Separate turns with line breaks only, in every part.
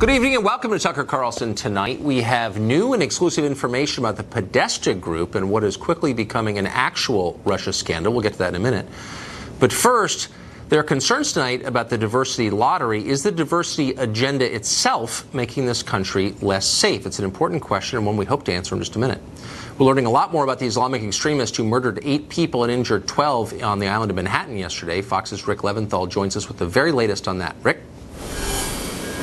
Good evening and welcome to Tucker Carlson Tonight. We have new and exclusive information about the Podesta Group and what is quickly becoming an actual Russia scandal. We'll get to that in a minute. But first, there are concerns tonight about the diversity lottery. Is the diversity agenda itself making this country less safe? It's an important question and one we hope to answer in just a minute. We're learning a lot more about the Islamic extremist who murdered 8 people and injured 12 on the island of Manhattan yesterday. Fox's Rick Leventhal joins us with the very latest on that. Rick?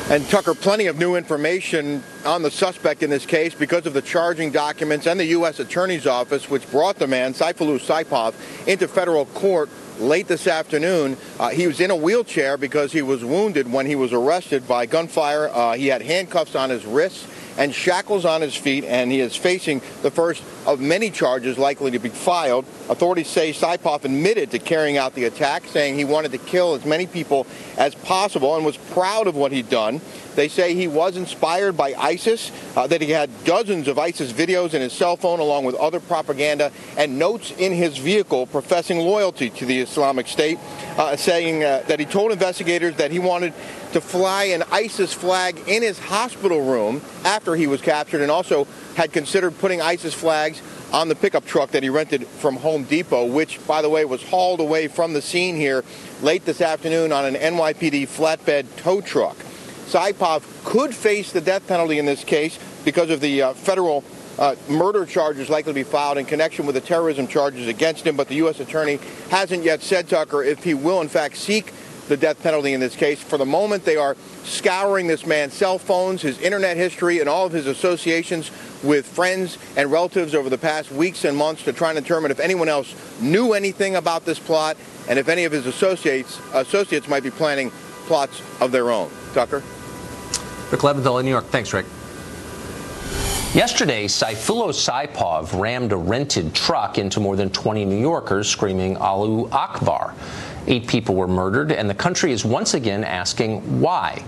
And Tucker, plenty of new information on the suspect in this case because of the charging documents and the U.S. Attorney's Office, which brought the man, Sayfullo Saipov, into federal court late this afternoon. He was in a wheelchair because he was wounded when he was arrested by gunfire. He had handcuffs on his wrists and shackles on his feet, and he is facing the first of many charges likely to be filed. Authorities say Saipov admitted to carrying out the attack, saying he wanted to kill as many people as possible and was proud of what he'd done. They say he was inspired by ISIS, that he had dozens of ISIS videos in his cell phone along with other propaganda and notes in his vehicle professing loyalty to the Islamic State, saying that he told investigators that he wanted to fly an ISIS flag in his hospital room after he was captured, and also had considered putting ISIS flags on the pickup truck that he rented from Home Depot, which, by the way, was hauled away from the scene here late this afternoon on an NYPD flatbed tow truck. Saipov could face the death penalty in this case because of the federal murder charges likely to be filed in connection with the terrorism charges against him, but the U.S. Attorney hasn't yet said, Tucker, if he will in fact seek the death penalty in this case. For the moment, they are scouring this man's cell phones, his internet history, and all of his associations with friends and relatives over the past weeks and months to try and determine if anyone else knew anything about this plot and if any of his associates might be planning plots of their own. Tucker?
Rick Leventhal in New York. Thanks, Rick. Yesterday, Sayfullo Saipov rammed a rented truck into more than 20 New Yorkers, screaming Allahu Akbar. 8 people were murdered, and the country is once again asking why.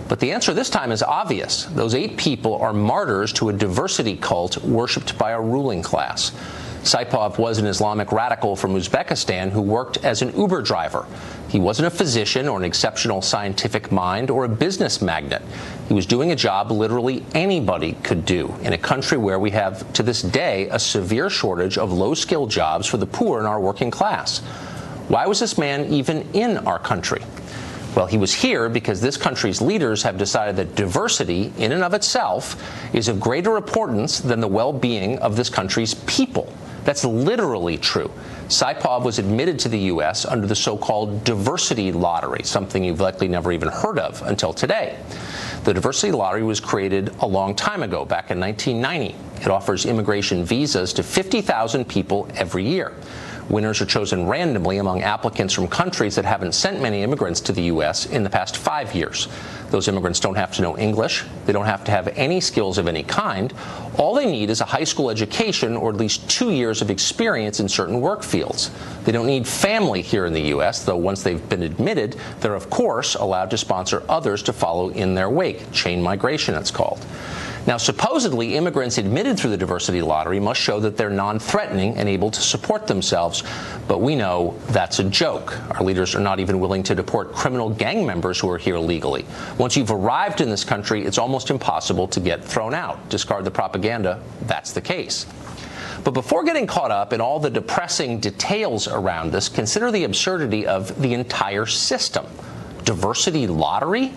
But the answer this time is obvious. Those 8 people are martyrs to a diversity cult worshipped by a ruling class. Saipov was an Islamic radical from Uzbekistan who worked as an Uber driver. He wasn't a physician or an exceptional scientific mind or a business magnate. He was doing a job literally anybody could do in a country where we have, to this day, a severe shortage of low-skilled jobs for the poor in our working class. Why was this man even in our country? Well, he was here because this country's leaders have decided that diversity, in and of itself, is of greater importance than the well-being of this country's people. That's literally true. Saipov was admitted to the U.S. under the so-called diversity lottery, something you've likely never even heard of until today. The diversity lottery was created a long time ago, back in 1990. It offers immigration visas to 50,000 people every year. Winners are chosen randomly among applicants from countries that haven't sent many immigrants to the U.S. in the past 5 years. Those immigrants don't have to know English. They don't have to have any skills of any kind. All they need is a high school education or at least 2 years of experience in certain work fields. They don't need family here in the U.S., though once they've been admitted, they're of course allowed to sponsor others to follow in their wake. Chain migration, it's called. Now, supposedly, immigrants admitted through the diversity lottery must show that they're non-threatening and able to support themselves. But we know that's a joke. Our leaders are not even willing to deport criminal gang members who are here legally. Once you've arrived in this country, it's almost impossible to get thrown out. Discard the propaganda, that's the case. But before getting caught up in all the depressing details around this, consider the absurdity of the entire system. Diversity lottery?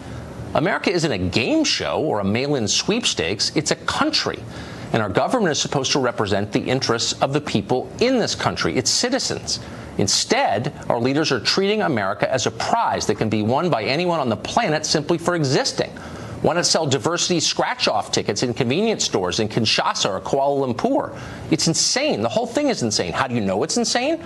America isn't a game show or a mail-in sweepstakes, it's a country. And our government is supposed to represent the interests of the people in this country, its citizens. Instead, our leaders are treating America as a prize that can be won by anyone on the planet simply for existing. Why not sell diversity scratch-off tickets in convenience stores in Kinshasa or Kuala Lumpur? It's insane. The whole thing is insane. How do you know it's insane?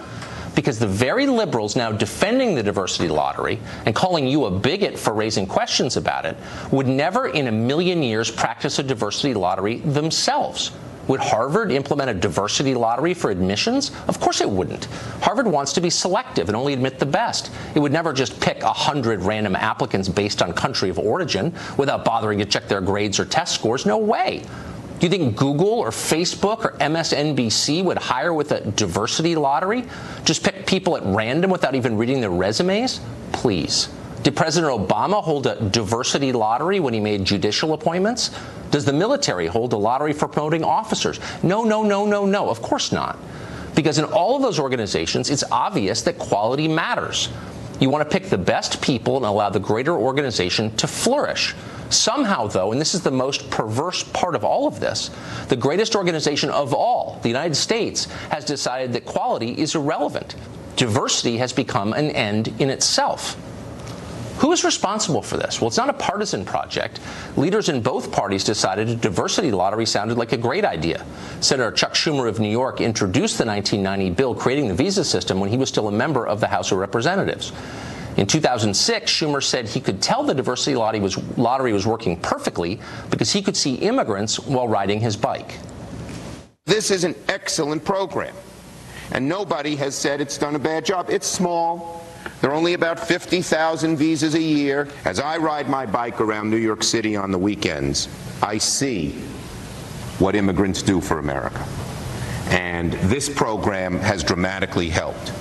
Because the very liberals now defending the diversity lottery and calling you a bigot for raising questions about it would never in a million years practice a diversity lottery themselves. Would Harvard implement a diversity lottery for admissions? Of course it wouldn't. Harvard wants to be selective and only admit the best. It would never just pick 100 random applicants based on country of origin without bothering to check their grades or test scores. No way. Do you think Google or Facebook or MSNBC would hire with a diversity lottery? Just pick people at random without even reading their resumes? Please. Did President Obama hold a diversity lottery when he made judicial appointments? Does the military hold a lottery for promoting officers? No, no, no, no, no. Of course not. Because in all of those organizations, it's obvious that quality matters. You want to pick the best people and allow the greater organization to flourish. Somehow, though, and this is the most perverse part of all of this, the greatest organization of all, the United States, has decided that quality is irrelevant. Diversity has become an end in itself. Who is responsible for this? Well, it's not a partisan project. Leaders in both parties decided a diversity lottery sounded like a great idea. Senator Chuck Schumer of New York introduced the 1990 bill creating the visa system when he was still a member of the House of Representatives. In 2006, Schumer said he could tell the diversity lottery was working perfectly because he could see immigrants while riding his bike.
This is an excellent program, and nobody has said it's done a bad job. It's small. There are only about 50,000 visas a year. As I ride my bike around New York City on the weekends, I see what immigrants do for America. And this program has dramatically helped.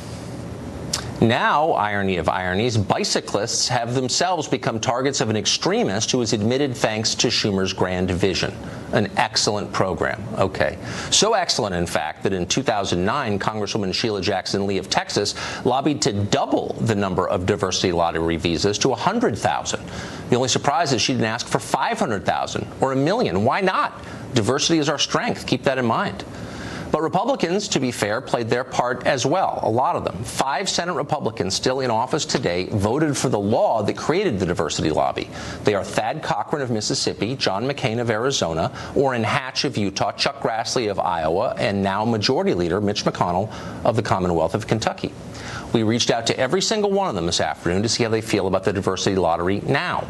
Now, irony of ironies, bicyclists have themselves become targets of an extremist who is admitted thanks to Schumer's grand vision. An excellent program. Okay. So excellent, in fact, that in 2009, Congresswoman Sheila Jackson Lee of Texas lobbied to double the number of diversity lottery visas to 100,000. The only surprise is she didn't ask for 500,000 or 1 million. Why not? Diversity is our strength. Keep that in mind. But Republicans, to be fair, played their part as well, a lot of them. 5 Senate Republicans still in office today voted for the law that created the diversity lobby. They are Thad Cochran of Mississippi, John McCain of Arizona, Orrin Hatch of Utah, Chuck Grassley of Iowa, and now Majority Leader Mitch McConnell of the Commonwealth of Kentucky. We reached out to every single one of them this afternoon to see how they feel about the diversity lottery now.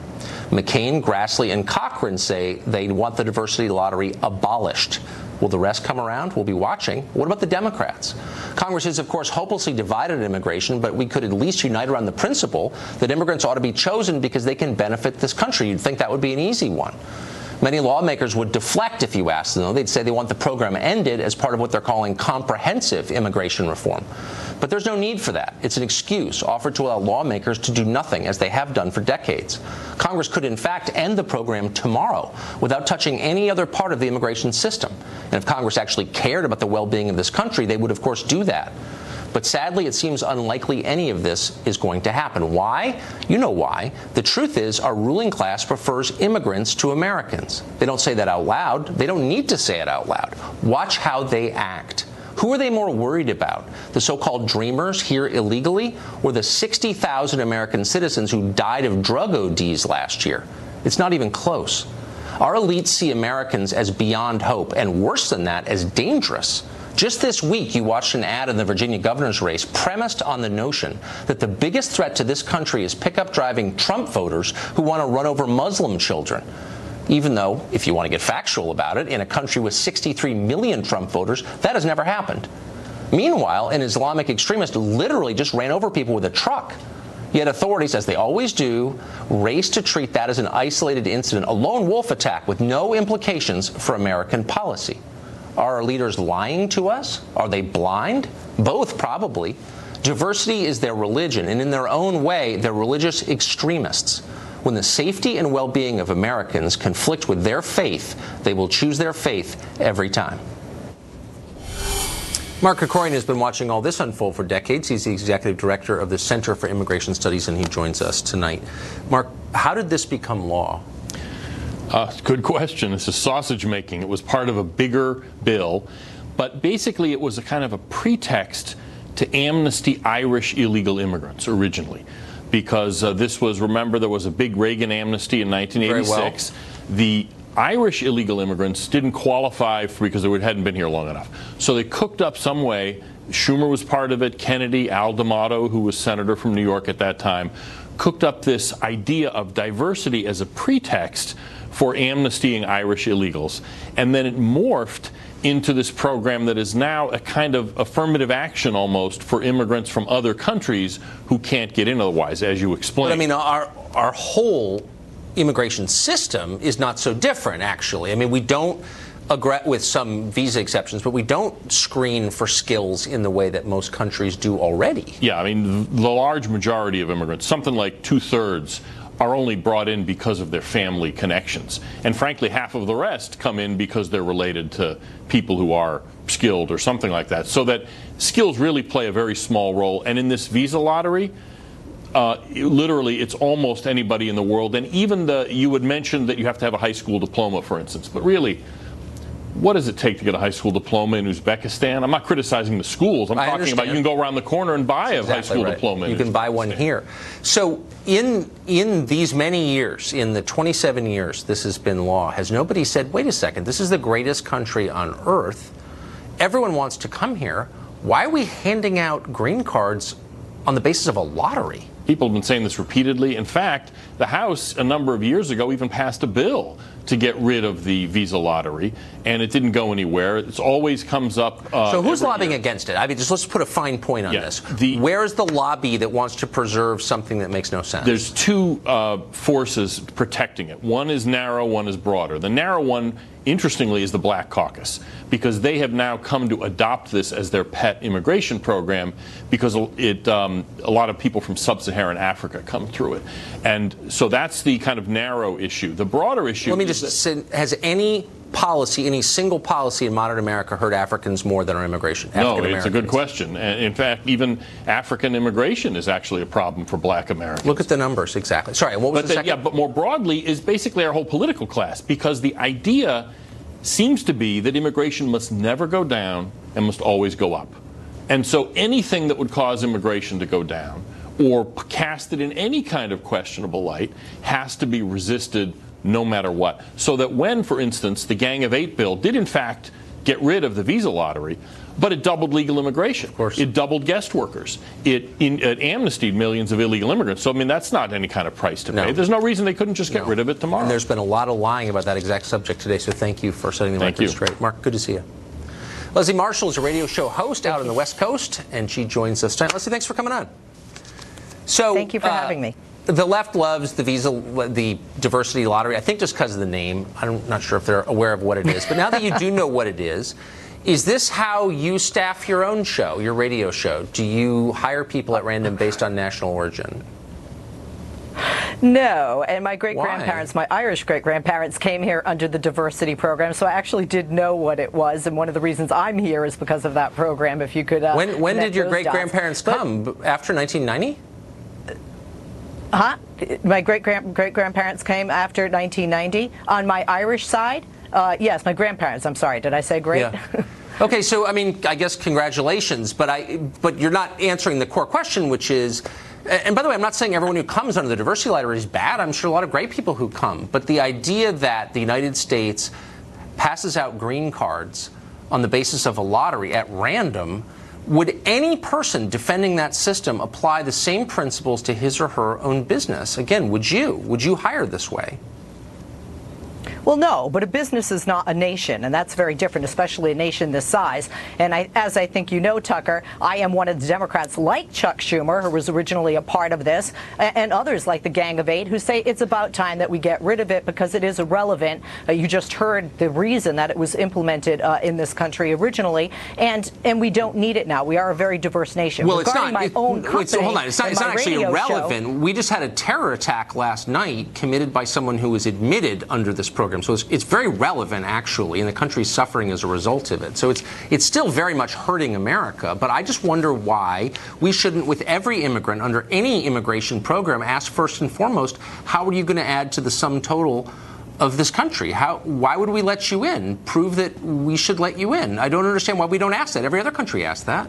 McCain, Grassley, and Cochran say they want the diversity lottery abolished. Will the rest come around? We'll be watching. What about the Democrats? Congress is, of course, hopelessly divided on immigration, but we could at least unite around the principle that immigrants ought to be chosen because they can benefit this country. You'd think that would be an easy one. Many lawmakers would deflect if you asked them, though. They'd say they want the program ended as part of what they're calling comprehensive immigration reform. But there's no need for that. It's an excuse offered to allow lawmakers to do nothing, as they have done for decades. Congress could, in fact, end the program tomorrow without touching any other part of the immigration system. And if Congress actually cared about the well-being of this country, they would, of course, do that. But sadly, it seems unlikely any of this is going to happen. Why? You know why. The truth is our ruling class prefers immigrants to Americans. They don't say that out loud. They don't need to say it out loud. Watch how they act. Who are they more worried about? The so-called dreamers here illegally, or the 60,000 American citizens who died of drug ODs last year? It's not even close. Our elites see Americans as beyond hope, and worse than that, as dangerous. Just this week, you watched an ad in the Virginia governor's race premised on the notion that the biggest threat to this country is pickup driving Trump voters who want to run over Muslim children. Even though, if you want to get factual about it, in a country with 63 million Trump voters, that has never happened. Meanwhile, an Islamic extremist literally just ran over people with a truck. Yet authorities, as they always do, race to treat that as an isolated incident, a lone wolf attack with no implications for American policy. Are our leaders lying to us? Are they blind? Both, probably. Diversity is their religion, and in their own way, they're religious extremists. When the safety and well-being of Americans conflict with their faith, they will choose their faith every time. Mark Krikorian has been watching all this unfold for decades. He's the executive director of the Center for Immigration Studies, and he joins us tonight. Mark, how did this become law?
Good question. This is sausage making. It was part of a bigger bill, but basically it was a kind of a pretext to amnesty Irish illegal immigrants originally. Because this was, remember, there was a big Reagan amnesty in 1986. Very well. The Irish illegal immigrants didn't qualify because they hadn't been here long enough. So they cooked up some way. Schumer was part of it. Kennedy, Al D'Amato, who was senator from New York at that time, cooked up this idea of diversity as a pretext for amnestying Irish illegals. And then it morphed into this program that is now a kind of affirmative action almost for immigrants from other countries who can't get in otherwise, as you explained.
But I mean, our whole immigration system is not so different, actually. I mean, we don't with some visa exceptions, but we don't screen for skills in the way that most countries do already.
Yeah, I mean, the large majority of immigrants, something like 2/3, are only brought in because of their family connections. And frankly, half of the rest come in because they're related to people who are skilled or something like that. So that skills really play a very small role. And in this visa lottery, literally, it's almost anybody in the world. And even you would mention that you have to have a high school diploma, for instance. But really, what does it take to get a high school diploma in Uzbekistan? I'm not criticizing the schools. I'm talking about you can go around the corner and buy a high school diploma.
You can buy one here. So in these many years, in the 27 years this has been law, has nobody said, wait a second, this is the greatest country on earth. Everyone wants to come here. Why are we handing out green cards on the basis of a lottery?
People have been saying this repeatedly. In fact, the House a number of years ago even passed a bill to get rid of the visa lottery, and it didn't go anywhere. It always comes up.
So who's lobbying against it? I mean, just let's put a fine point on this. Where is the lobby that wants to preserve something that makes no sense?
There's two forces protecting it. One is narrow, one is broader. The narrow one, interestingly, is the Black Caucus, because they have now come to adopt this as their pet immigration program, because a lot of people from sub-Saharan Africa come through it. And so that's the kind of narrow issue. The broader issue
Let me just say, has any policy, any single policy in modern America hurt Africans more than our immigration?
No, it's a good question. And in fact, even African immigration is actually a problem for Black Americans.
Look at the numbers, exactly. Sorry, what was the second?
Yeah, but more broadly is basically our whole political class, because the idea seems to be that immigration must never go down and must always go up. And so anything that would cause immigration to go down or cast it in any kind of questionable light has to be resisted no matter what. So that when, for instance, the Gang of Eight bill did in fact get rid of the visa lottery, but it doubled legal immigration.
Of course.
It doubled guest workers. It amnestied millions of illegal immigrants. So, I mean, that's not any kind of price to pay. There's no reason they couldn't just get rid of it tomorrow.
And there's been a lot of lying about that exact subject today, so thank you for setting the record straight. Mark, good to see you. Leslie Marshall is a radio show host out on the West Coast, and she joins us tonight. Leslie, thanks for coming on. So,
thank you for having me.
The left loves the diversity lottery, I think just because of the name. I'm not sure if they're aware of what it is. But now that you do know what it is this how you staff your own show, your radio show? Do you hire people at random based on national origin?
No, and my great-grandparents, my Irish great-grandparents came here under the diversity program, so I actually did know what it was, and one of the reasons I'm here is because of that program, if you could
When did your great-grandparents come? After 1990?
My great-grandparents came after 1990. On my Irish side, yes, my grandparents, I'm sorry, did I say great?
Yeah. Okay, so, I mean, I guess congratulations, but you're not answering the core question, which is, and by the way, I'm not saying everyone who comes under the diversity lottery is bad. I'm sure a lot of great people who come. But the idea that the United States passes out green cards on the basis of a lottery at random, would any person defending that system apply the same principles to his or her own business? Again, would you hire this way?
Well, no, but a business is not a nation, and that's very different, especially a nation this size. And as I think you know, Tucker, I am one of the Democrats like Chuck Schumer, who was originally a part of this, and others like the Gang of Eight, who say it's about time that we get rid of it because it is irrelevant. You just heard the reason that it was implemented in this country originally, and we don't need it now. We are a very diverse nation.
Well,
Regarding
it's not.
Hold on,
it's not actually irrelevant. We just had a terror attack last night committed by someone who was admitted under this program. So it's very relevant, actually, and the country's suffering as a result of it. So it's still very much hurting America. But I just wonder why we shouldn't, with every immigrant under any immigration program, ask first and foremost, how are you going to add to the sum total of this country? Why would we let you in? Prove that we should let you in. I don't understand why we don't ask that. Every other country asks that.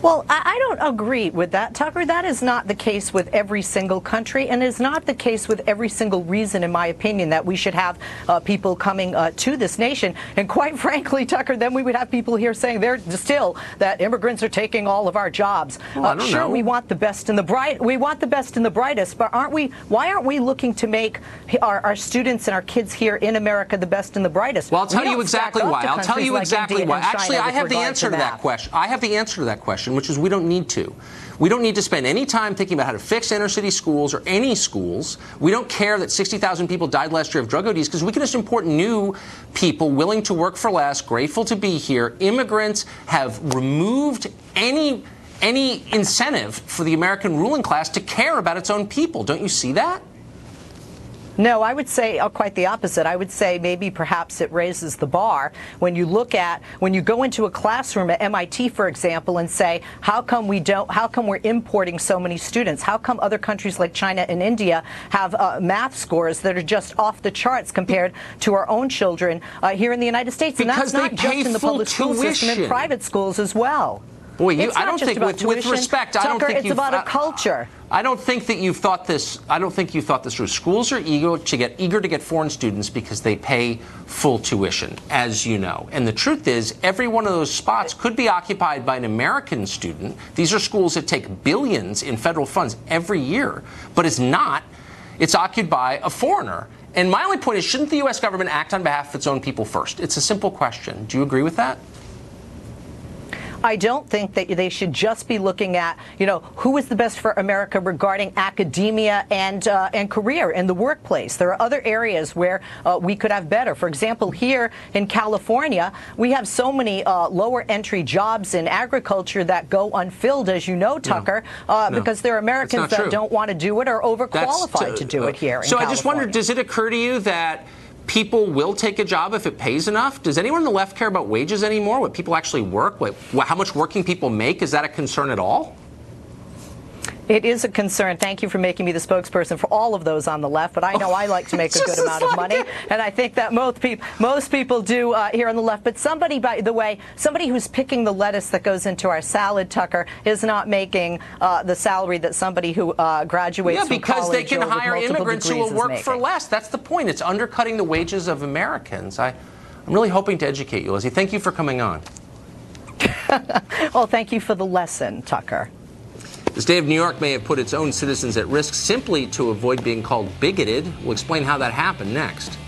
Well, I don't agree with that, Tucker. That is not the case with every single country, and is not the case with every single reason, in my opinion, that we should have people coming to this nation. And quite frankly, Tucker, then we would have people here saying they're still that immigrants are taking all of our jobs.
Well,
sure, we want the best and the bright. We want the best and the brightest, but aren't we? Why aren't we looking to make our students and our kids here in America the best and the brightest?
Well, I'll tell you exactly why. I'll tell you exactly why. Actually, I have the answer to that question. I have the answer to that question, which is we don't need to. We don't need to spend any time thinking about how to fix inner-city schools or any schools. We don't care that 60,000 people died last year of drug ODs because we can just import new people willing to work for less, grateful to be here. Immigrants have removed any incentive for the American ruling class to care about its own people. Don't you see that?
No, I would say quite the opposite. I would say maybe perhaps it raises the bar when you go into a classroom at MIT, for example, and say, how come we're importing so many students? How come other countries like China and India have math scores that are just off the charts compared to our own children here in the United States? And
because
that's not just in the public school system, in private schools as well.
Boy,
I don't think,
with respect,
Tucker,
I don't think
it's about a culture.
I don't think that you've thought this. I don't think you thought this through. Schools are eager to get foreign students because they pay full tuition, as you know. And the truth is, every one of those spots could be occupied by an American student. These are schools that take billions in federal funds every year, but it's not. It's occupied by a foreigner. And my only point is, shouldn't the U.S. government act on behalf of its own people first? It's a simple question. Do you agree with that?
I don't think that they should just be looking at, who is the best for America regarding academia and career in the workplace. There are other areas where we could have better. For example, here in California, we have so many lower entry jobs in agriculture that go unfilled, as you know, Tucker, because there are Americans that don't want to do it or overqualified to do it here in California.
So I just wondered, does it occur to you that people will take a job if it pays enough? Does anyone on the left care about wages anymore? What people actually work? How much working people make? Is that a concern at all?
It is a concern. Thank you for making me the spokesperson for all of those on the left, but I know I like to make a good amount of money, and I think that most people do here on the left. But somebody, by the way, somebody who's picking the lettuce that goes into our salad, Tucker, is not making the salary that somebody who graduates from college
because they can hire immigrants who will work for less. That's the point. It's undercutting the wages of Americans. I'm really hoping to educate you, Lizzie. Thank you for coming on.
Well, thank you for the lesson, Tucker.
The state of New York may have put its own citizens at risk simply to avoid being called bigoted. We'll explain how that happened next.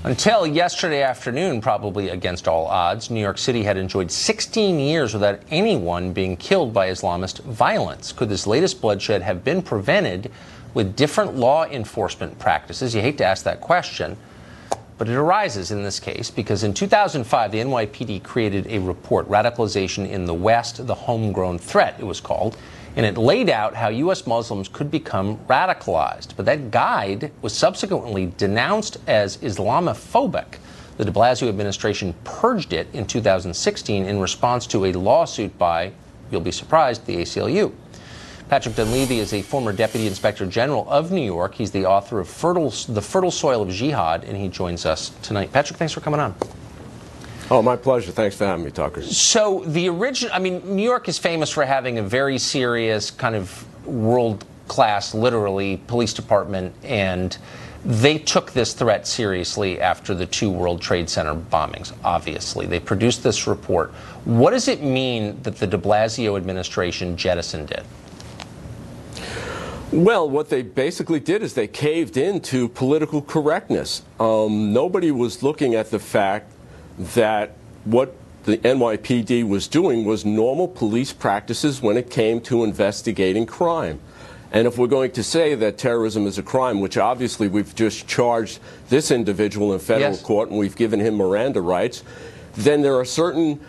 Until yesterday afternoon, probably against all odds, New York City had enjoyed 16 years without anyone being killed by Islamist violence. Could this latest bloodshed have been prevented with different law enforcement practices? You hate to ask that question. But it arises in this case because in 2005, the NYPD created a report, Radicalization in the West, the Homegrown Threat, it was called, and it laid out how U.S. Muslims could become radicalized. But that guide was subsequently denounced as Islamophobic. The de Blasio administration purged it in 2016 in response to a lawsuit by, you'll be surprised, the ACLU. Patrick Dunleavy is a former Deputy Inspector General of New York. He's the author of The Fertile Soil of Jihad, and he joins us tonight. Patrick, thanks for coming on.
Oh, my pleasure. Thanks for having me, Tucker.
So New York is famous for having a very serious kind of world-class, literally, police department, and they took this threat seriously after the 2 World Trade Center bombings, obviously. They produced this report. What does it mean that the de Blasio administration jettisoned it?
Well, what they basically did is they caved into political correctness. Nobody was looking at the fact that what the NYPD was doing was normal police practices when it came to investigating crime. And if we're going to say that terrorism is a crime, which obviously we've just charged this individual in federal court and we've given him Miranda rights, then there are certain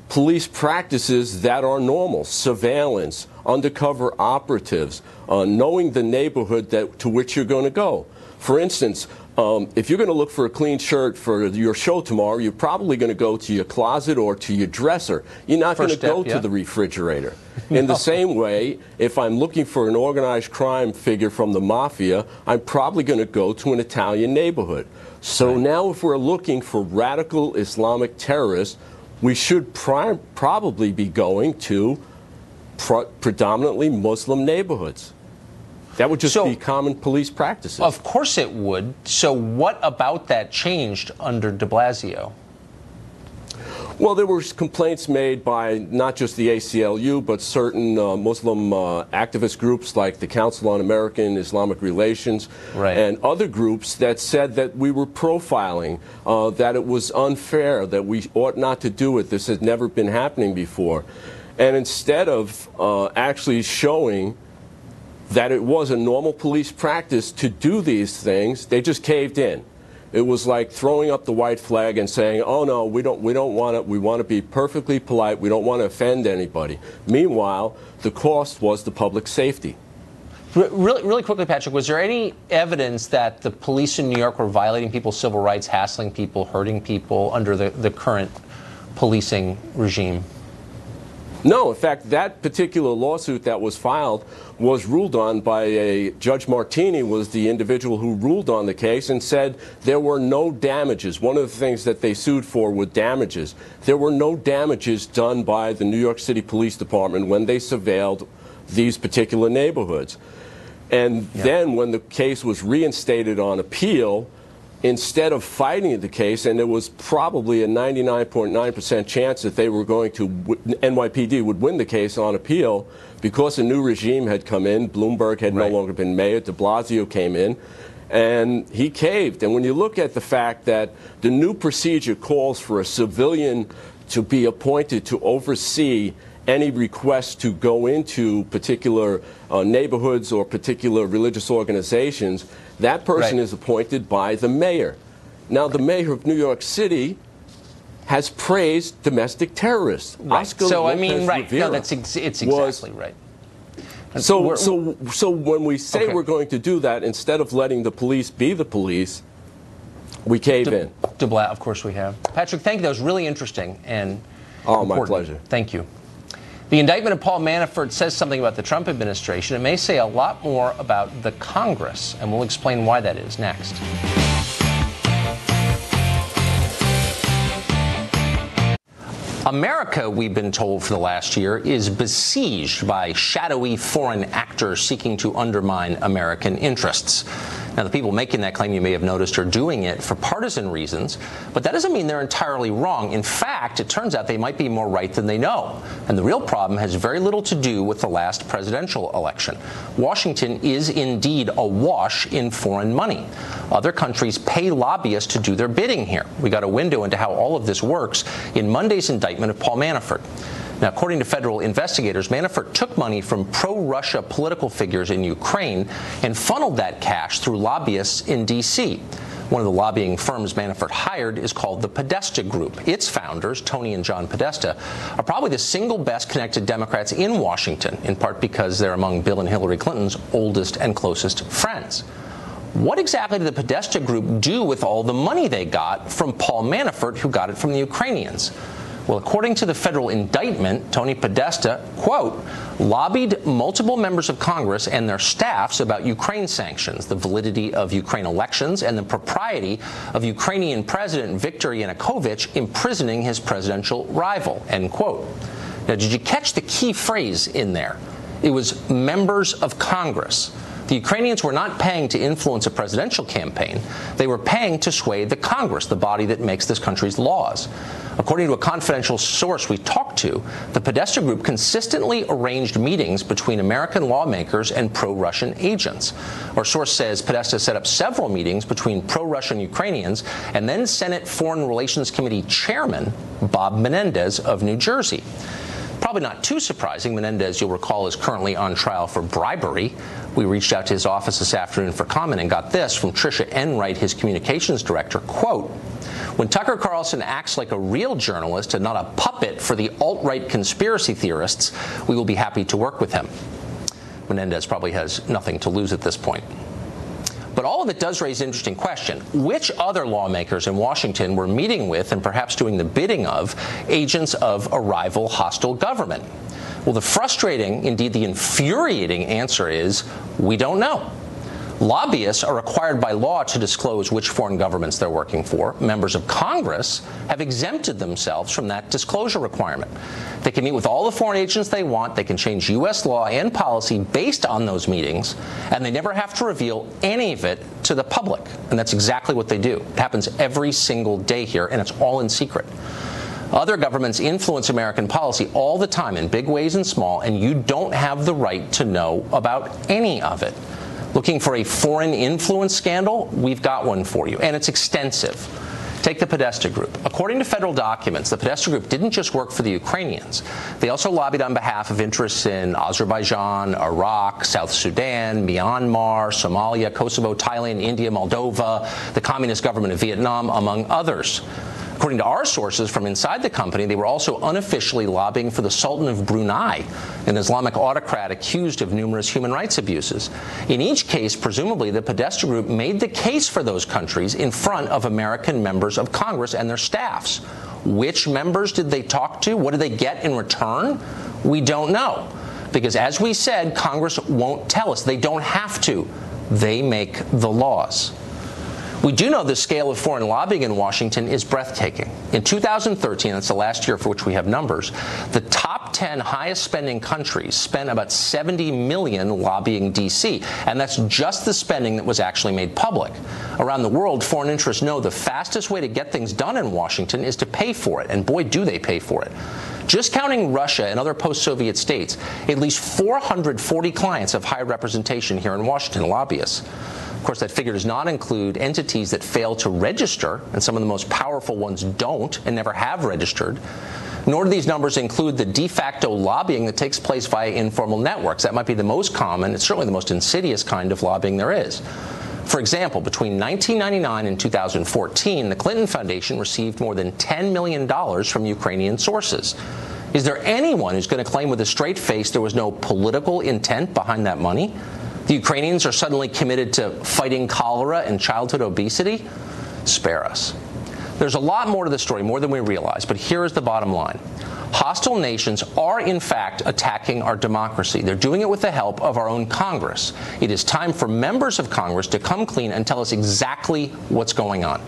police practices that are normal. Surveillance, undercover operatives, knowing the neighborhood to which you're going to go. For instance, if you're going to look for a clean shirt for your show tomorrow, you're probably going to go to your closet or to your dresser. You're not going to go to the refrigerator. In the same way, if I'm looking for an organized crime figure from the mafia, I'm probably going to go to an Italian neighborhood. So now if we're looking for radical Islamic terrorists, we should probably be going to predominantly Muslim neighborhoods. That would just be common police practices.
Of course it would. So what about that changed under de Blasio?
Well, there were complaints made by not just the ACLU, but certain Muslim activist groups like the Council on American Islamic Relations and other groups that said that we were profiling, that it was unfair, that we ought not to do it. This had never been happening before. And instead of actually showing that it was a normal police practice to do these things, they just caved in. It was like throwing up the white flag and saying, "Oh no, we don't want it. We want to be perfectly polite. We don't want to offend anybody." Meanwhile, the cost was the public safety.
Really quickly, Patrick, was there any evidence that the police in New York were violating people's civil rights, hassling people, hurting people under the current policing regime?
No, in fact, that particular lawsuit that was filed was ruled on by Judge Martini, was the individual who ruled on the case, and said there were no damages. One of the things that they sued for were damages. There were no damages done by the New York City Police Department when they surveilled these particular neighborhoods. And then when the case was reinstated on appeal, instead of fighting the case, and there was probably a 99.9% chance that they were going to, NYPD would win the case on appeal, because a new regime had come in. Bloomberg had no longer been mayor. De Blasio came in, and he caved. And when you look at the fact that the new procedure calls for a civilian to be appointed to oversee any request to go into particular neighborhoods or particular religious organizations, that person is appointed by the mayor. Now, the mayor of New York City has praised domestic terrorists. Oscar
So,
Lopez
I mean,
Rivera
no, it's exactly right.
So when we say we're going to do that, instead of letting the police be the police, we cave in.
Of course we have. Patrick, thank you. That was really interesting and important.
My pleasure.
Thank you. The indictment of Paul Manafort says something about the Trump administration. It may say a lot more about the Congress, and we'll explain why that is next. America, we've been told for the last year, is besieged by shadowy foreign actors seeking to undermine American interests. Now, the people making that claim, you may have noticed, are doing it for partisan reasons, but that doesn't mean they're entirely wrong. In fact, it turns out they might be more right than they know. And the real problem has very little to do with the last presidential election. Washington is indeed awash in foreign money. Other countries pay lobbyists to do their bidding here. We got a window into how all of this works in Monday's indictment of Paul Manafort. Now, according to federal investigators, Manafort took money from pro-Russia political figures in Ukraine and funneled that cash through lobbyists in D.C. One of the lobbying firms Manafort hired is called the Podesta Group. Its founders, Tony and John Podesta, are probably the single best connected Democrats in Washington, in part because they're among Bill and Hillary Clinton's oldest and closest friends. What exactly did the Podesta Group do with all the money they got from Paul Manafort, who got it from the Ukrainians? Well, according to the federal indictment, Tony Podesta, quote, lobbied multiple members of Congress and their staffs about Ukraine sanctions, the validity of Ukraine elections, and the propriety of Ukrainian President Viktor Yanukovych imprisoning his presidential rival, end quote. Now, did you catch the key phrase in there? It was members of Congress. The Ukrainians were not paying to influence a presidential campaign. They were paying to sway the Congress, the body that makes this country's laws. According to a confidential source we talked to, the Podesta Group consistently arranged meetings between American lawmakers and pro-Russian agents. Our source says Podesta set up several meetings between pro-Russian Ukrainians and then Senate Foreign Relations Committee Chairman Bob Menendez of New Jersey. Probably not too surprising, Menendez, you'll recall, is currently on trial for bribery. We reached out to his office this afternoon for comment and got this from Tricia Enright, his communications director, quote, when Tucker Carlson acts like a real journalist and not a puppet for the alt-right conspiracy theorists, we will be happy to work with him. Menendez probably has nothing to lose at this point. But all of it does raise an interesting question. Which other lawmakers in Washington were meeting with and perhaps doing the bidding of agents of a rival hostile government? Well, the frustrating, indeed the infuriating answer is we don't know. Lobbyists are required by law to disclose which foreign governments they're working for. Members of Congress have exempted themselves from that disclosure requirement. They can meet with all the foreign agents they want. They can change U.S. law and policy based on those meetings, and they never have to reveal any of it to the public. And that's exactly what they do. It happens every single day here, and it's all in secret. Other governments influence American policy all the time in big ways and small, and you don't have the right to know about any of it. Looking for a foreign influence scandal? We've got one for you, and it's extensive. Take the Podesta Group. According to federal documents, the Podesta Group didn't just work for the Ukrainians. They also lobbied on behalf of interests in Azerbaijan, Iraq, South Sudan, Myanmar, Somalia, Kosovo, Thailand, India, Moldova, the Communist government of Vietnam, among others. According to our sources from inside the company, they were also unofficially lobbying for the Sultan of Brunei, an Islamic autocrat accused of numerous human rights abuses. In each case, presumably, the Podesta Group made the case for those countries in front of American members of Congress and their staffs. Which members did they talk to? What did they get in return? We don't know. Because as we said, Congress won't tell us. They don't have to. They make the laws. We do know the scale of foreign lobbying in Washington is breathtaking. In 2013, that's the last year for which we have numbers, the top 10 highest spending countries spent about $70 million lobbying D.C., and that's just the spending that was actually made public. Around the world, foreign interests know the fastest way to get things done in Washington is to pay for it, and boy, do they pay for it. Just counting Russia and other post-Soviet states, at least 440 clients have high representation here in Washington, lobbyists. Of course, that figure does not include entities that fail to register, and some of the most powerful ones don't and never have registered. Nor do these numbers include the de facto lobbying that takes place via informal networks. That might be the most common. It's certainly the most insidious kind of lobbying there is. For example, between 1999 and 2014, the Clinton Foundation received more than $10 million from Ukrainian sources. Is there anyone who's going to claim with a straight face there was no political intent behind that money? The Ukrainians are suddenly committed to fighting cholera and childhood obesity? Spare us. There's a lot more to the story, more than we realize, but here is the bottom line. Hostile nations are, in fact, attacking our democracy. They're doing it with the help of our own Congress. It is time for members of Congress to come clean and tell us exactly what's going on.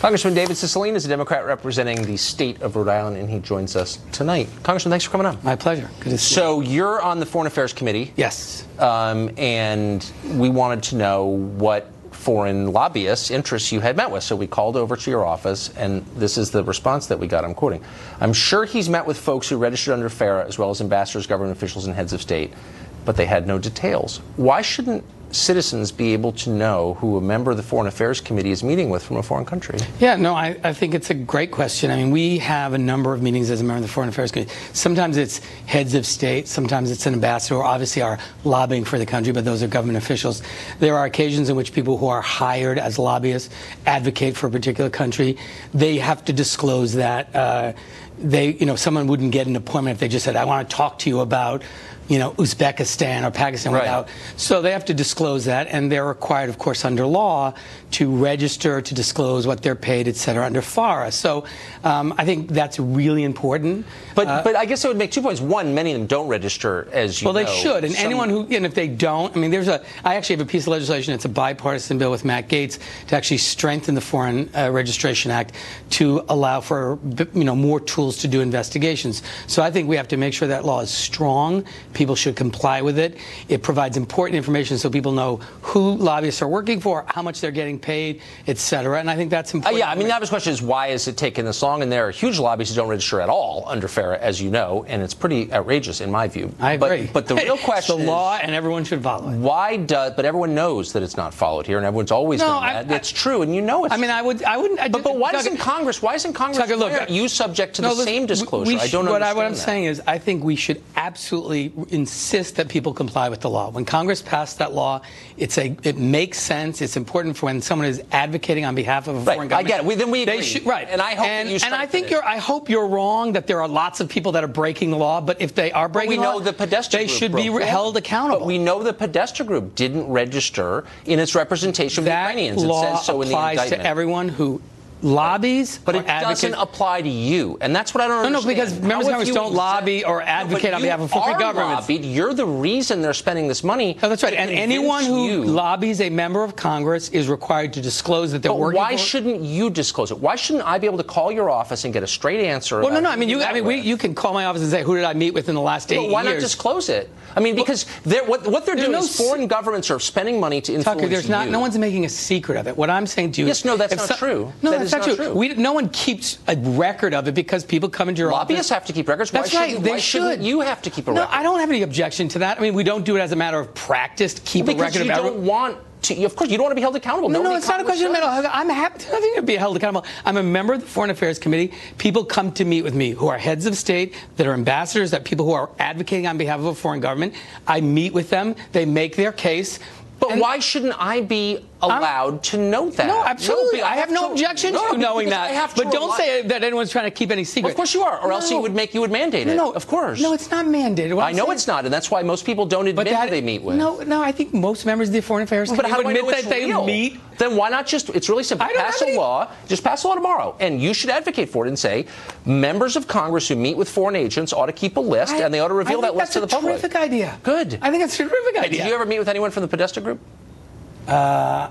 Congressman David Cicilline is a Democrat representing the state of Rhode Island, and he joins us tonight. Congressman, thanks for coming on.
My pleasure. Good to see you.
So you're on the Foreign Affairs Committee.
Yes.
And we wanted to know what foreign lobbyists' interests you had met with. So we called over to your office, and this is the response that we got. I'm quoting. I'm sure he's met with folks who registered under FARA, as well as ambassadors, government officials, and heads of state, but they had no details. Why shouldn't citizens be able to know who a member of the Foreign Affairs Committee is meeting with from a foreign country?
Yeah, no, I think it's a great question. I mean, we have a number of meetings as a member of the Foreign Affairs Committee. Sometimes it's heads of state, sometimes it's an ambassador, or obviously are lobbying for the country, but those are government officials. There are occasions in which people who are hired as lobbyists advocate for a particular country. They have to disclose that. Someone wouldn't get an appointment if they just said, I want to talk to you about Uzbekistan or Pakistan without. So they have to disclose that, and they're required, of course, under law to register, to disclose what they're paid, et cetera, under FARA. So I think that's really important.
But I guess I would make 2 points. One, many of them don't register, as you know.
Well, they should. And anyone who, and if they don't, I mean, I actually have a piece of legislation, it's a bipartisan bill with Matt Gaetz to actually strengthen the Foreign Registration Act to allow for, more tools to do investigations. So I think we have to make sure that law is strong. People should comply with it. It provides important information so people know who lobbyists are working for, how much they're getting paid, et cetera. And I think that's important.
Yeah, I mean, the obvious question is, why is it taking this long? And there are huge lobbyists who don't register at all under FARA, as you know, and it's pretty outrageous in my view.
I agree.
But the real question
is, the law, and everyone should follow it.
But everyone knows that it's not followed here, and everyone's always done that. It's true, and you know it's true.
I wouldn't.
But why isn't Congress, why aren't you subject to the same disclosure? I don't understand
what I'm saying is, I think we should absolutely insist that people comply with the law. When Congress passed that law, it makes sense. It's important for when someone is advocating on behalf of a foreign government.
I get it. Then we agree. And I hope
I hope you're wrong that there are lots of people that are breaking the law. But if they are breaking the law, they should be held accountable.
But we know the Podesta Group didn't register in its representation of the Ukrainians. It says so in the indictment.
That law applies to everyone who lobbies,
but it doesn't apply to you, and that's what I don't understand.
No, because members of Congress don't lobby or advocate on behalf of foreign governments.
You're the reason they're spending this money.
Oh, that's right. And anyone who lobbies a member of Congress is required to disclose that they're working.
Why shouldn't you disclose it? Why shouldn't I be able to call your office and get a straight answer?
Well, no. I mean, you can call my office and say, who did I meet with in the last 8 years?
Why not disclose it? I mean, because what they're doing is foreign governments are spending money to influence
Tucker, no one's making a secret of it. What I'm saying to you,
that's not true.
No,
is not true.
No one keeps a record of it because people come into your office.
Lobbyists have to keep records.
That's
why
right.
Shouldn't,
They
why
should.
Shouldn't you have to keep a record?
No, I don't have any objection to that. I mean, we don't do it as a matter of practice to keep a record
because
of
you don't want to. Of course, you don't want to be held accountable.
No, it's not a question of mental health. I'm happy to be held accountable. I'm a member of the Foreign Affairs Committee. People come to meet with me who are heads of state, that are ambassadors, that people who are advocating on behalf of a foreign government. I meet with them. They make their case.
But why shouldn't I be allowed to know that?
No, absolutely.
No,
I have no objection to knowing that. But don't say that anyone's trying to keep any secret.
Well, of course you are, or else you would mandate it.
No,
of course.
No, it's not mandated.
I know it's not, and that's why most people don't admit who they meet with.
No, I think most members of the Foreign Affairs Committee would admit that they meet.
Then why not just? It's really simple. Pass a law. Just pass a law tomorrow, and you should advocate for it and say members of Congress who meet with foreign agents ought to keep a list, and they ought to reveal that list to the public.
That's a terrific idea.
Good.
I think that's a terrific idea.
Did you ever meet with anyone from the Podesta group?
I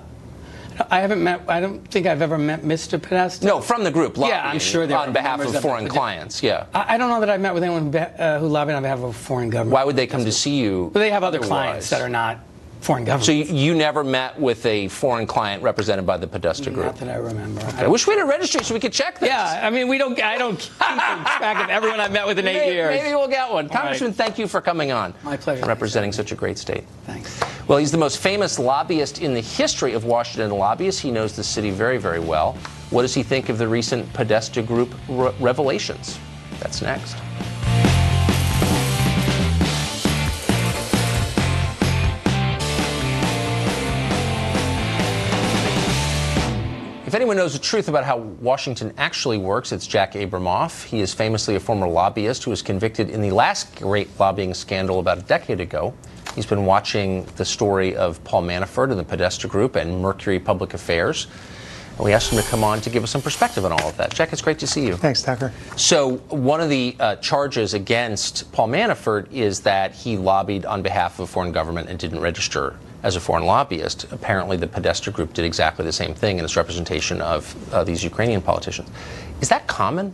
haven't met. I don't think I've ever met Mr. Podesta.
No, from the group.
Yeah, I'm sure they're
on behalf of foreign clients. Yeah.
I don't know that I've met with anyone who lobbied on behalf of a foreign government.
Why would they come to see you?
Well, they have other clients that are not foreign governments.
So you never met with a foreign client represented by the Podesta group?
Not that I remember.
Okay. I wish we had a registry so we could check this.
Yeah, I mean, I don't keep track of everyone I've met with in 8 years.
Maybe we'll get one. Congressman, thank you for coming on.
My pleasure.
Representing such a great state.
Thanks.
Well, he's the most famous lobbyist in the history of Washington lobbyists. He knows the city very, very well. What does he think of the recent Podesta group revelations? That's next. If anyone knows the truth about how Washington actually works, it's Jack Abramoff. He is famously a former lobbyist who was convicted in the last great lobbying scandal about a decade ago. He's been watching the story of Paul Manafort and the Podesta Group and Mercury Public Affairs. And we asked him to come on to give us some perspective on all of that. Jack, it's great to see you.
Thanks, Tucker.
So one of the charges against Paul Manafort is that he lobbied on behalf of a foreign government and didn't register as a foreign lobbyist. Apparently, the Podesta Group did exactly the same thing in its representation of these Ukrainian politicians. Is that common?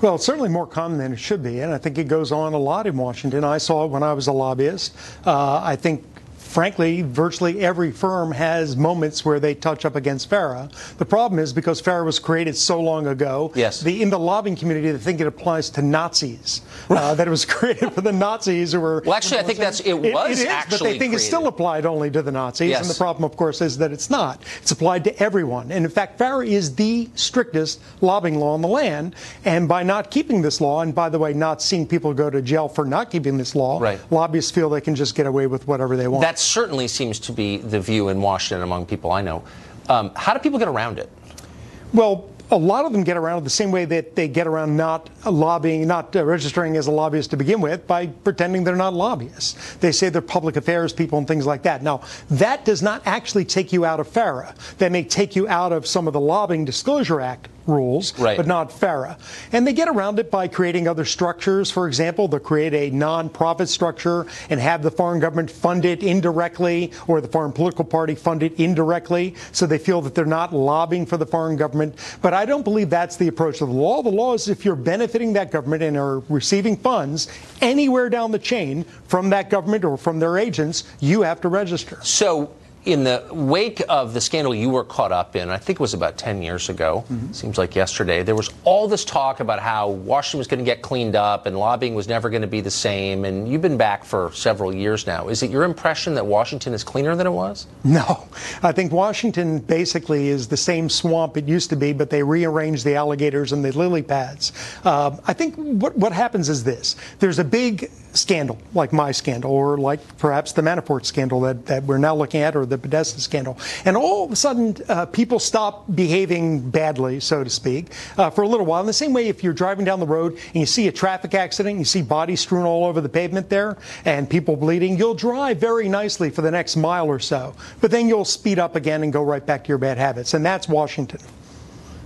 Well, it's certainly more common than it should be, and I think it goes on a lot in Washington. I saw it when I was a lobbyist. I think, frankly, virtually every firm has moments where they touch up against FARA. The problem is because FARA was created so long ago,
yes.
In the lobbying community, they think it applies to Nazis, that it was created for the Nazis who were...
Well, actually, I think it is,
but they think it's still applied only to the Nazis,
yes.
And the problem, of course, is that it's not. It's applied to everyone. And in fact, FARA is the strictest lobbying law in the land, and by not keeping this law, and by the way, not seeing people go to jail for not keeping this law,
right.
Lobbyists feel they can just get away with whatever they want.
That certainly seems to be the view in Washington among people I know. How do people get around it?
Well, a lot of them get around it the same way that they get around not lobbying, not registering as a lobbyist to begin with, by pretending they're not lobbyists. They say they're public affairs people and things like that. Now, that does not actually take you out of FARA. That may take you out of some of the Lobbying Disclosure Act rules,
right.
But not FARA. And they get around it by creating other structures. For example, they'll create a non-profit structure and have the foreign government fund it indirectly, or the foreign political party fund it indirectly, so they feel that they're not lobbying for the foreign government. But I don't believe that's the approach of the law. The law is if you're benefiting that government and are receiving funds anywhere down the chain from that government or from their agents, you have to register.
So in the wake of the scandal you were caught up in, I think it was about 10 years ago, seems like yesterday, there was all this talk about how Washington was going to get cleaned up and lobbying was never going to be the same, and you've been back for several years now. Is it your impression that Washington is cleaner than it was?
No. I think Washington basically is the same swamp it used to be, but they rearranged the alligators and the lily pads. I think what happens is this. There's a big scandal, like my scandal, or like perhaps the Manafort scandal that we're now looking at, or the Podesta scandal. And all of a sudden, people stop behaving badly, so to speak, for a little while. In the same way, if you're driving down the road and you see a traffic accident, you see bodies strewn all over the pavement there, and people bleeding, you'll drive very nicely for the next mile or so. But then you'll speed up again and go right back to your bad habits. And that's Washington.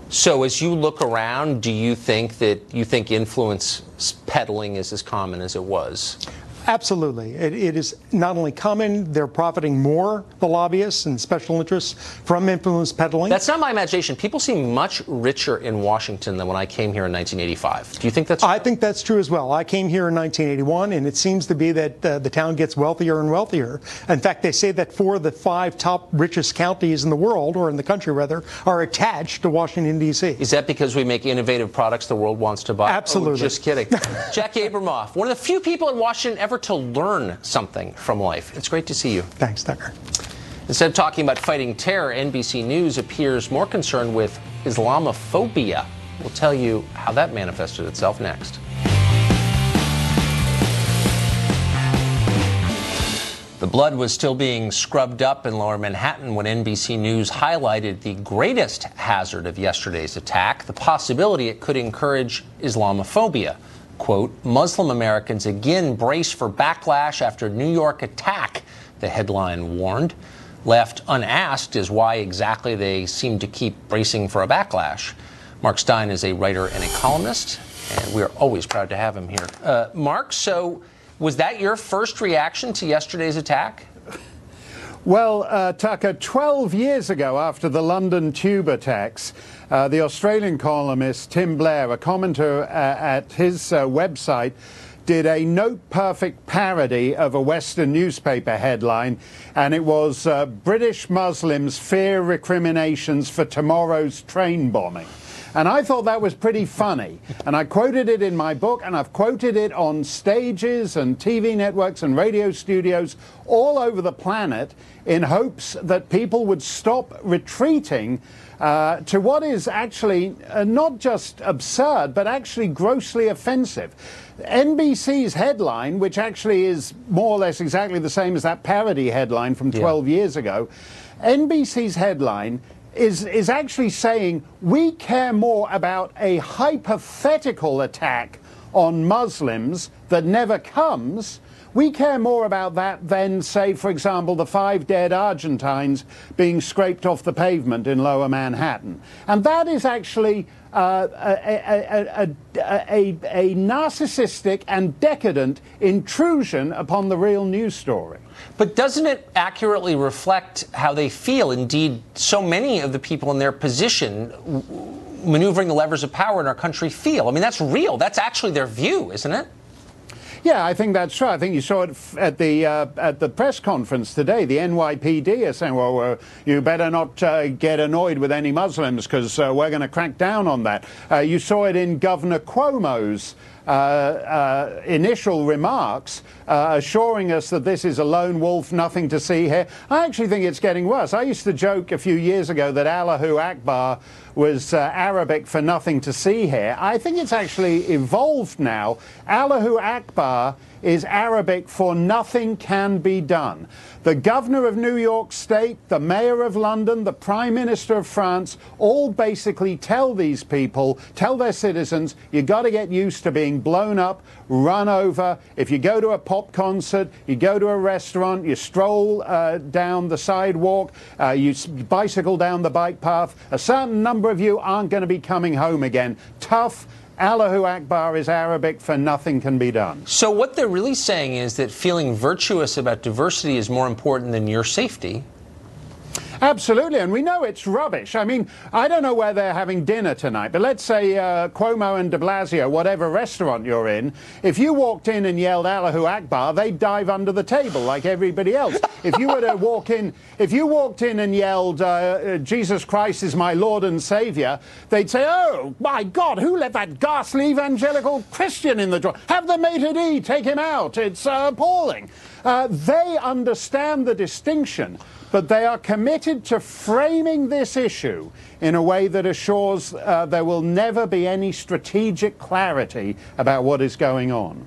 So as you look around, do you think influence peddling is as common as it was?
Absolutely. It is not only common, they're profiting more, the lobbyists and special interests, from influence peddling.
That's not my imagination. People seem much richer in Washington than when I came here in 1985. Do you think that's true?
I think that's true as well. I came here in 1981, and it seems to be that the town gets wealthier and wealthier. In fact, they say that 4 of the 5 top richest counties in the world, or in the country rather, are attached to Washington, D.C.
Is that because we make innovative products the world wants to buy?
Absolutely.
Oh, just kidding. Jack Abramoff, one of the few people in Washington ever to learn something from life. It's great to see you.
Thanks, Tucker.
Instead of talking about fighting terror, NBC News appears more concerned with Islamophobia. We'll tell you how that manifested itself next. The blood was still being scrubbed up in lower Manhattan when NBC News highlighted the greatest hazard of yesterday's attack, the possibility it could encourage Islamophobia. Quote, Muslim Americans again brace for backlash after New York attack, the headline warned. Left unasked is why exactly they seem to keep bracing for a backlash. Mark Stein is a writer and a columnist, and we are always proud to have him here. Mark, so was that your first reaction to yesterday's attack?
Well, Tucker, 12 years ago after the London tube attacks, the Australian columnist Tim Blair, a commenter at his website, did a note-perfect parody of a Western newspaper headline, and it was British Muslims fear recriminations for tomorrow's train bombing. And I thought that was pretty funny. And I quoted it in my book, and I've quoted it on stages and TV networks and radio studios all over the planet in hopes that people would stop retreating to what is actually not just absurd, but actually grossly offensive. NBC's headline, which actually is more or less exactly the same as that parody headline from 12 years ago, NBC's headline is actually saying we care more about a hypothetical attack on Muslims that never comes. We care more about that than, say, for example, the 5 dead Argentines being scraped off the pavement in lower Manhattan. And that is actually a narcissistic and decadent intrusion upon the real news story.
But doesn't it accurately reflect how they feel? Indeed, so many of the people in their position maneuvering the levers of power in our country feel. I mean, that's real. That's actually their view, isn't it?
Yeah, I think that's true. I think you saw it at the press conference today. The NYPD are saying, well, you better not get annoyed with any Muslims because we're going to crack down on that. You saw it in Governor Cuomo's initial remarks assuring us that this is a lone wolf, nothing to see here. I actually think it's getting worse. I used to joke a few years ago that Allahu Akbar was Arabic for nothing to see here. I think it's actually evolved now. Allahu Akbar is Arabic for nothing can be done. The governor of New York State, the mayor of London, the prime minister of France, all basically tell these people, tell their citizens, you got to get used to being blown up, run over. If you go to a pop concert, you go to a restaurant, you stroll down the sidewalk, you bicycle down the bike path, a certain number of you aren't going to be coming home again. Tough. Allahu Akbar is Arabic for nothing can be done.
So what they're really saying is that feeling virtuous about diversity is more important than your safety.
Absolutely, and we know it's rubbish. I mean, I don't know where they're having dinner tonight, but let's say Cuomo and de Blasio, whatever restaurant you're in, if you walked in and yelled Allahu Akbar, they'd dive under the table like everybody else. If you were to walk in, if you walked in and yelled Jesus Christ is my Lord and Savior, they'd say, oh my God, who let that ghastly evangelical Christian in the door? Have the maitre d' take him out. It's appalling. They understand the distinction, but they are committed to framing this issue in a way that assures there will never be any strategic clarity about what is going on.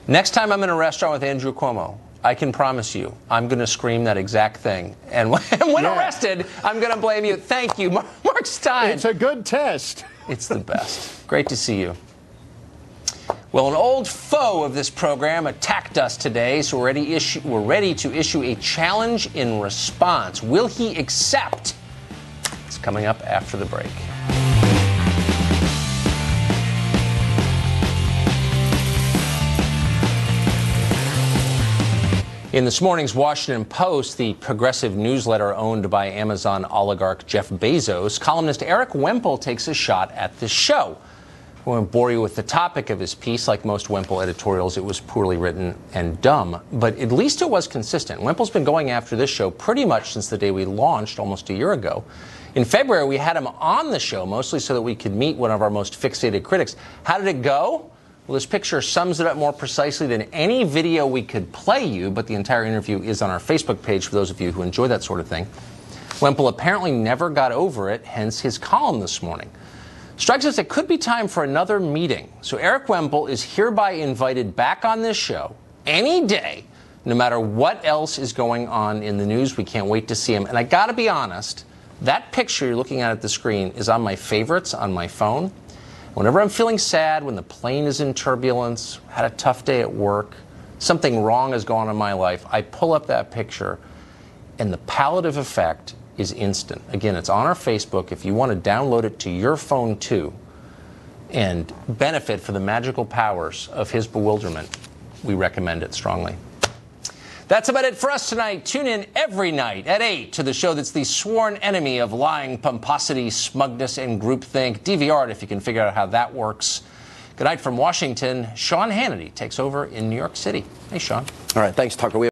Next time I'm in a restaurant with Andrew Cuomo, I can promise you I'm going to scream that exact thing. And when arrested, I'm going to blame you. Thank you, Mark Stein.
It's a good test.
It's the best. Great to see you. Well, an old foe of this program attacked us today, so we're ready to issue a challenge in response. Will he accept? It's coming up after the break. In this morning's Washington Post, the progressive newsletter owned by Amazon oligarch Jeff Bezos, columnist Eric Wemple takes a shot at the show. I won't bore you with the topic of his piece. Like most Wemple editorials, it was poorly written and dumb, but at least it was consistent. Wemple's been going after this show pretty much since the day we launched almost a year ago. In February, we had him on the show, mostly so that we could meet one of our most fixated critics. How did it go? Well, this picture sums it up more precisely than any video we could play you, but the entire interview is on our Facebook page for those of you who enjoy that sort of thing. Wemple apparently never got over it, hence his column this morning. Strikes us it could be time for another meeting. So Eric Wemple is hereby invited back on this show any day, no matter what else is going on in the news. We can't wait to see him. And I got to be honest, that picture you're looking at the screen is on my favorites on my phone. Whenever I'm feeling sad, when the plane is in turbulence, had a tough day at work, something wrong has gone on in my life, I pull up that picture, and the palliative effect is instant. Again, it's on our Facebook. If you want to download it to your phone too and benefit from the magical powers of his bewilderment, we recommend it strongly. That's about it for us tonight. Tune in every night at 8 to the show that's the sworn enemy of lying, pomposity, smugness, and groupthink. DVR it if you can figure out how that works. Good night from Washington. Sean Hannity takes over in New York City. Hey, Sean.
All right, thanks, Tucker.